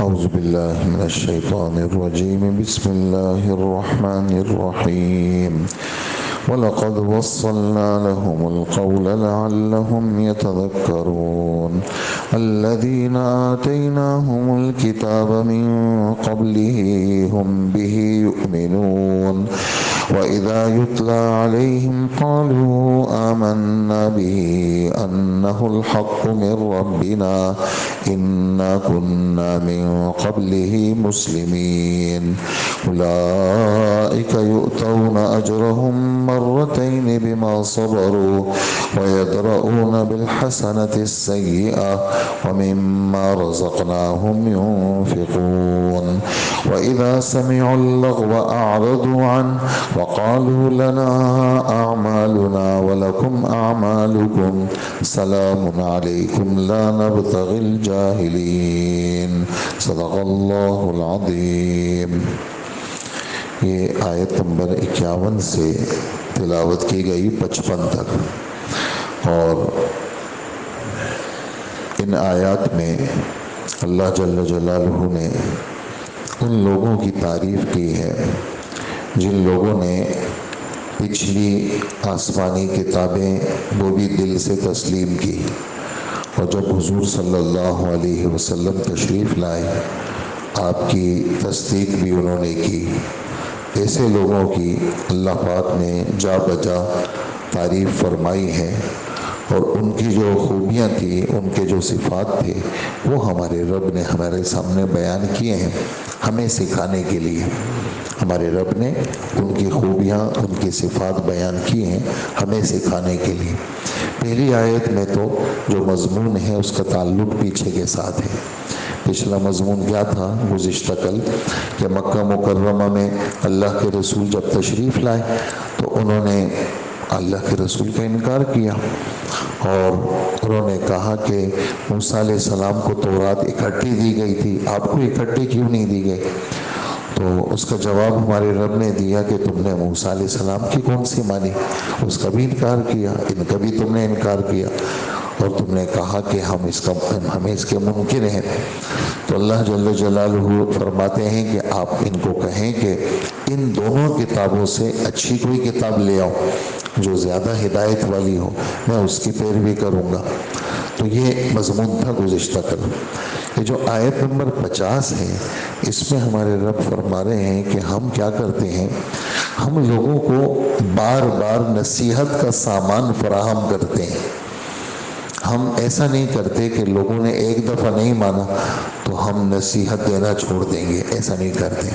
أعوذ بالله من الشيطان الرجيم. بسم الله الرحمن الرحيم. وَلَقَدْ وَصَّلْنَا لَهُمُ الْقَوْلَ لَعَلَّهُمْ يَتَذَكَّرُونَ الَّذِينَ آتَيْنَاهُمُ الْكِتَابَ مِنْ قَبْلِهِ هُمْ بِهِ يُؤْمِنُونَ وَإِذَا يُتْلَى عَلَيْهِمْ قَالُوا آمَنَّا بِهِ أَنَّهُ الْحَقُّ مِنْ رَبِّنَا إِنَّا كُنَّا مِنْ قَبْلِهِ مُسْلِمِينَ أُولَئِكَ يُؤْتَوْنَ أَجْرَهُمْ مرتين بما صبروا ويدرؤون بالحسنة السيئة ومما رزقناهم ينفقون وإذا سمعوا اللغو أعرضوا عنه وقالوا لنا أعمالنا ولكم أعمالكم سلام عليكم لا نبتغي الجاهلين صدق الله العظيم. یہ آیت نمبر 51 سے تلاوت کی گئی 55 تک، اور ان آیات میں اللہ جل جلالہ نے ان لوگوں کی تعریف کی ہے جن لوگوں نے پچھلی آسمانی کتابیں وہ بھی دل سے تسلیم کی، اور جب حضور صلی اللہ علیہ وسلم تشریف لائے آپ کی تصدیق بھی انہوں نے کی۔ ایسے لوگوں کی اللہ پاک نے جا بجا تعریف فرمائی ہے، اور ان کی جو خوبیاں تھیں، ان کے جو صفات تھے، وہ ہمارے رب نے ہمارے سامنے بیان کیے ہیں ہمیں سکھانے کے لیے۔ ہمارے رب نے ان کی خوبیاں، ان کی صفات بیان کی ہیں ہمیں سکھانے کے لیے۔ پہلی آیت میں تو جو مضمون ہے اس کا تعلق پیچھے کے ساتھ ہے۔ پچھلا مضمون کیا تھا گزشتہ کل، کہ مکہ مکرمہ میں اللہ کے رسول جب تشریف لائے تو انہوں نے اللہ کے رسول کا انکار کیا، اور انہوں نے کہا کہ موسیٰ علیہ السلام کو تورات اکٹھی دی گئی تھی، آپ کو اکٹھی کیوں نہیں دی گئی؟ تو اس کا جواب ہمارے رب نے دیا کہ تم نے موسیٰ علیہ السلام کی کون سی مانی، اس کا بھی انکار کیا، ان کا بھی تم نے انکار کیا، اور تم نے کہا کہ ہمیں اس کے منکر ہیں۔ تو اللہ جل جلالہ فرماتے ہیں کہ آپ ان کو کہیں کہ ان دونوں کتابوں سے اچھی کوئی کتاب لے آؤ جو زیادہ ہدایت والی ہو، میں اس کی پیروی کروں گا۔ تو یہ مضمون تھا گزشتہ کل۔ یہ جو آیت نمبر 50 ہے، اس میں ہمارے رب فرما رہے ہیں کہ ہم کیا کرتے ہیں، ہم لوگوں کو بار بار نصیحت کا سامان فراہم کرتے ہیں۔ ہم ایسا نہیں کرتے کہ لوگوں نے ایک دفعہ نہیں مانا تو ہم نصیحت دینا چھوڑ دیں گے، ایسا نہیں کرتے،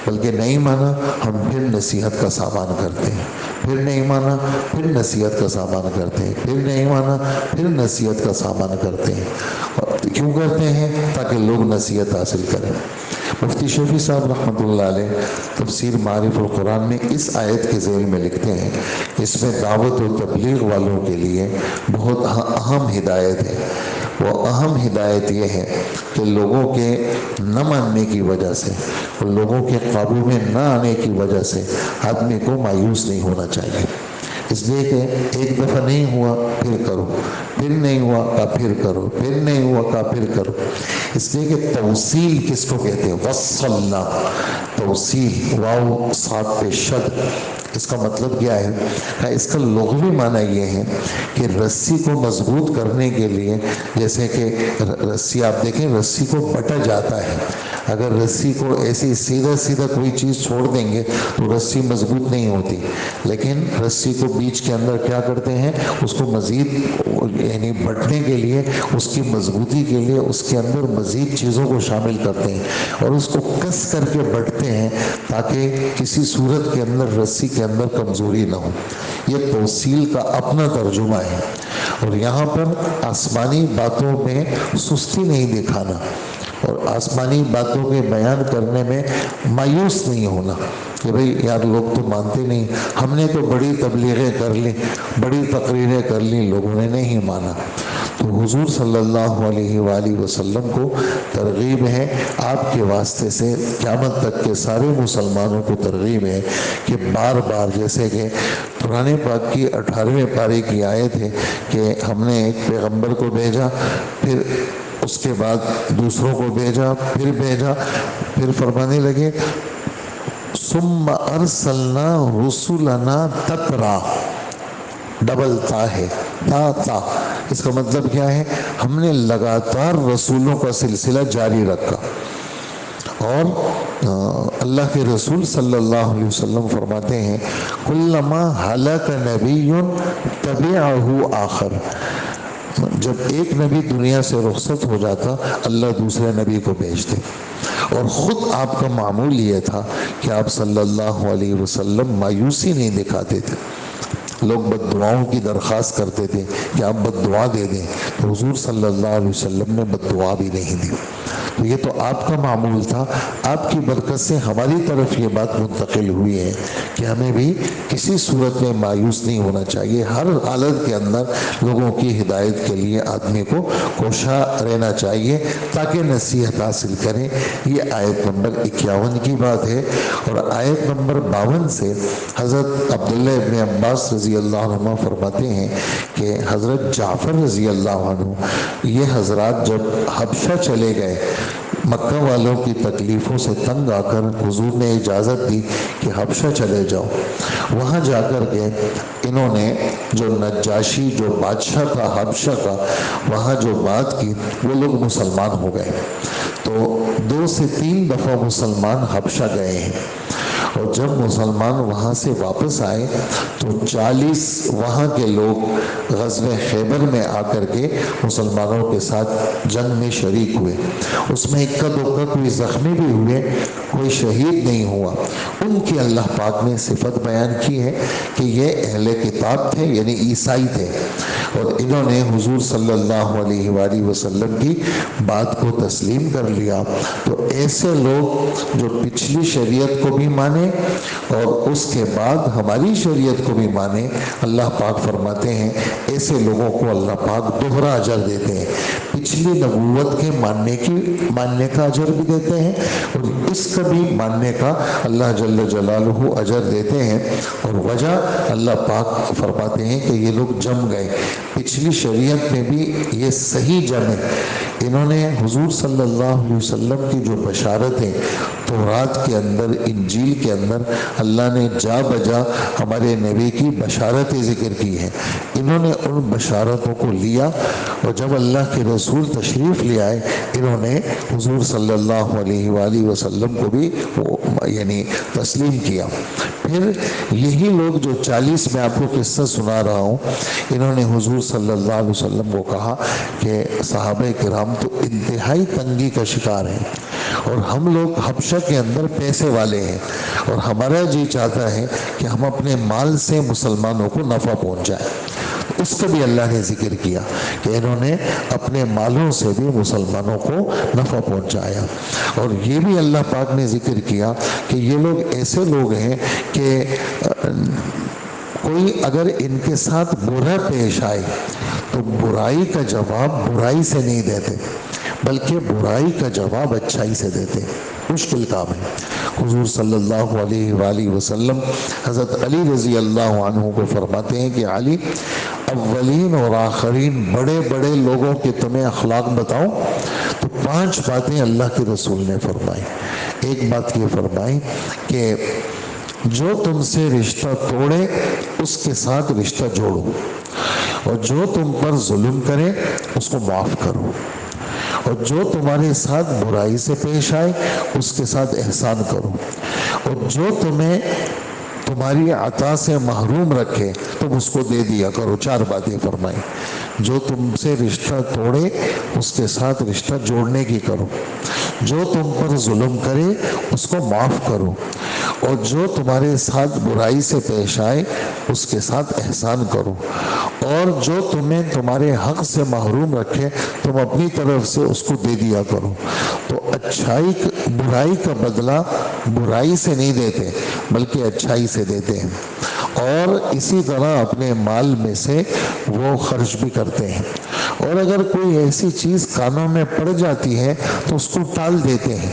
بلکہ نہیں مانا ہم پھر نصیحت کا سامان کرتے ہیں، پھر نہیں مانا پھر نصیحت کا سامان کرتے ہیں، پھر نہیں مانا پھر نصیحت کا سامان کرتے ہیں۔ اور کیوں کرتے ہیں؟ تاکہ لوگ نصیحت حاصل کریں۔ مفتی شفیع صاحب رحمۃ اللہ علیہ تفسیر معارف القرآن میں اس آیت کے ذیل میں لکھتے ہیں، اس میں دعوت و تبلیغ والوں کے لیے بہت اہم ہدایت ہے۔ وہ اہم ہدایت یہ ہے کہ لوگوں کے نہ ماننے کی وجہ سے، لوگوں کے قابو میں نہ آنے کی وجہ سے آدمی کو مایوس نہیں ہونا چاہیے۔ اس لیے کہ ایک دفعہ نہیں ہوا پھر کرو، پھر نہیں ہوا کا پھر کرو، پھر نہیں ہوا کا پھر کرو۔ اس لیے کہ توصیل کس کو کہتے ہیں؟ وصلنا، توصیل، واو صاد پہ شد، اس کا مطلب کیا ہے؟ اس کا لغوی معنی یہ ہے کہ رسی کو مضبوط کرنے کے لیے، جیسے کہ رسی آپ دیکھیں رسی کو بٹا جاتا ہے، اگر رسی کو ایسی سیدھا سیدھا کوئی چیز چھوڑ دیں گے تو رسی مضبوط نہیں ہوتی، لیکن رسی کو بیچ کے اندر کیا کرتے ہیں، اس کو مزید یعنی بٹنے کے لیے، اس کی مضبوطی کے لیے اس کے اندر مزید چیزوں کو شامل کرتے ہیں اور اس کو کس کر کے بٹتے ہیں تاکہ کسی صورت کے اندر رسی کے اندر کمزوری نہ ہو۔ یہ توصیل کا اپنا ترجمہ ہے۔ اور یہاں پر آسمانی باتوں میں سستی نہیں دکھانا اور آسمانی باتوں کے بیان کرنے میں مایوس نہیں ہونا کہ بھئی یار لوگ تو مانتے نہیں، ہم نے تو بڑی تبلیغیں کر لی، بڑی تقریریں کر لی، لوگوں نے نہیں مانا۔ تو حضور صلی اللہ علیہ وآلہ وسلم کو ترغیب ہے، آپ کے واسطے سے قیامت تک کے سارے مسلمانوں کو ترغیب ہے کہ بار بار، جیسے کہ قرآن پاک کی 18ویں پارے کی آیت ہے کہ ہم نے ایک پیغمبر کو بھیجا، پھر اس کے بعد دوسروں کو بھیجا، پھر فرمانے لگے ثم ارسلنا رسولنا تترا، ڈبل تا ہے، تا اس کا مطلب کیا ہے؟ ہم نے لگاتار رسولوں کا سلسلہ جاری رکھا۔ اور اللہ کے رسول صلی اللہ علیہ وسلم فرماتے ہیں کلما ہلاک نبی تبعہ آخر، جب ایک نبی دنیا سے رخصت ہو جاتا اللہ دوسرے نبی کو بھیجتے، اور خود آپ کا معمول یہ تھا کہ آپ صلی اللہ علیہ وسلم مایوسی نہیں دکھاتے تھے۔ لوگ بد دعاؤں کی درخواست کرتے تھے کہ آپ بد دعا دے دیں، تو حضور صلی اللہ علیہ وسلم نے بد دعا بھی نہیں دی۔ تو یہ تو آپ کا معمول تھا، آپ کی برکت سے ہماری طرف یہ بات منتقل ہوئی ہے کہ ہمیں بھی کسی صورت میں مایوس نہیں ہونا چاہیے، ہر حالت کے اندر لوگوں کی ہدایت کے لیے آدمی کو کوشاں رہنا چاہیے تاکہ نصیحت حاصل کریں۔ یہ آیت نمبر 51 کی بات ہے۔ اور آیت نمبر 52 سے حضرت عبداللہ ابن عباس رضی اللہ عنہ فرماتے ہیں کہ حضرت جعفر رضی اللہ عنہ یہ حضرات جب حبشہ چلے گئے، مکہ والوں کی تکلیفوں سے تنگ آ کر حضور نے اجازت دی کہ حبشہ چلے جاؤ۔ وہاں جا کر کے انہوں نے جو نجاشی جو بادشاہ تھا حبشہ کا، وہاں جو بات کی وہ لوگ مسلمان ہو گئے۔ تو 2 سے 3 دفعہ مسلمان حبشہ گئے ہیں، اور جب مسلمان وہاں سے واپس آئے تو 40 وہاں کے لوگ غزوہ خیبر میں آ کر کے مسلمانوں کے ساتھ جنگ میں شریک ہوئے۔ اس میں اکا دکا کوئی زخمی بھی ہوئے، کوئی شہید نہیں ہوا۔ ان کی اللہ پاک نے صفت بیان کی ہے کہ یہ اہل کتاب تھے، یعنی عیسائی تھے، اور انہوں نے حضور صلی اللہ علیہ وآلہ وسلم کی بات کو تسلیم کر لیا۔ تو ایسے لوگ جو پچھلی شریعت کو بھی مانے اور اس کے بعد ہماری شریعت کو بھی مانے، اللہ پاک فرماتے ہیں ایسے لوگوں کو اللہ پاک دوہرا اجر دیتے ہیں۔ پچھلی نبوت کے ماننے کا اجر بھی دیتے ہیں، اور اس کا بھی ماننے کا اللہ جل جلالہ اجر دیتے ہیں۔ اور وجہ اللہ پاک فرماتے ہیں کہ یہ لوگ جم گئے، پچھلی شریعت میں بھی یہ صحیح جم ہے۔ انہوں نے حضور صلی اللہ علیہ وسلم کی جو بشارتیں تورات کے اندر، انجیل کے اندر اللہ نے جا بجا ہمارے نبی کی بشارتیں ذکر کی ہیں، انہوں نے ان بشارتوں کو لیا، اور جب اللہ کے رسول تشریف لے آئے انہوں نے حضور صلی اللہ علیہ وآلہ وسلم کو بھی یعنی تسلیم کیا۔ پھر یہی لوگ جو 40 میں آپ کو قصہ سنا رہا ہوں، انہوں نے حضور صلی اللہ علیہ وسلم کو کہا کہ صحابہ کرام تو انتہائی تنگی کا شکار ہیں، اور ہم لوگ حبشہ کے اندر پیسے والے ہیں، اور ہمارا جی چاہتا ہے کہ ہم اپنے مال سے مسلمانوں کو نفع پہنچائیں۔ اس کا بھی اللہ نے ذکر کیا کہ انہوں نے اپنے مالوں سے بھی مسلمانوں کو نفع پہنچایا۔ اور یہ بھی اللہ پاک نے ذکر کیا کہ یہ لوگ ایسے لوگ ہیں کہ کوئی اگر ان کے ساتھ برا پیش آئے تو برائی کا جواب برائی سے نہیں دیتے، بلکہ برائی کا جواب اچھائی سے دیتے۔ مشکل کام ہے۔ حضور صلی اللہ علیہ وآلہ وسلم حضرت علی رضی اللہ عنہ کو فرماتے ہیں کہ علی، اولین اور آخرین بڑے بڑے لوگوں کے تمہیں اخلاق بتاؤں؟ تو 5 باتیں اللہ کے رسول نے فرمائی۔ ایک بات یہ فرمائی کہ جو تم سے رشتہ توڑے اس کے ساتھ رشتہ جوڑو، اور جو تم پر ظلم کرے اس کو معاف کرو، اور جو تمہارے ساتھ برائی سے پیش آئے اس کے ساتھ احسان کرو، اور جو تمہیں تمہاری عطا سے محروم رکھے تم اس کو دے دیا کرو۔ 4 باتیں فرمائی۔ جو تم سے رشتہ توڑے اس کے ساتھ رشتہ جوڑنے کی کرو، جو تم پر ظلم کرے اس کو معاف کرو، اور جو تمہارے ساتھ برائی سے پیش آئے اس کے ساتھ احسان کرو، اور جو تمہیں تمہارے حق سے محروم رکھے تم اپنی طرف سے اس کو دے دیا کرو۔ تو برائی کا بدلہ برائی سے نہیں دیتے بلکہ اچھائی سے دیتے ہیں، اور اسی طرح اپنے مال میں سے وہ خرچ بھی کرتے ہیں، اور اگر کوئی ایسی چیز کانوں میں پڑ جاتی ہے تو اس کو ٹال دیتے ہیں۔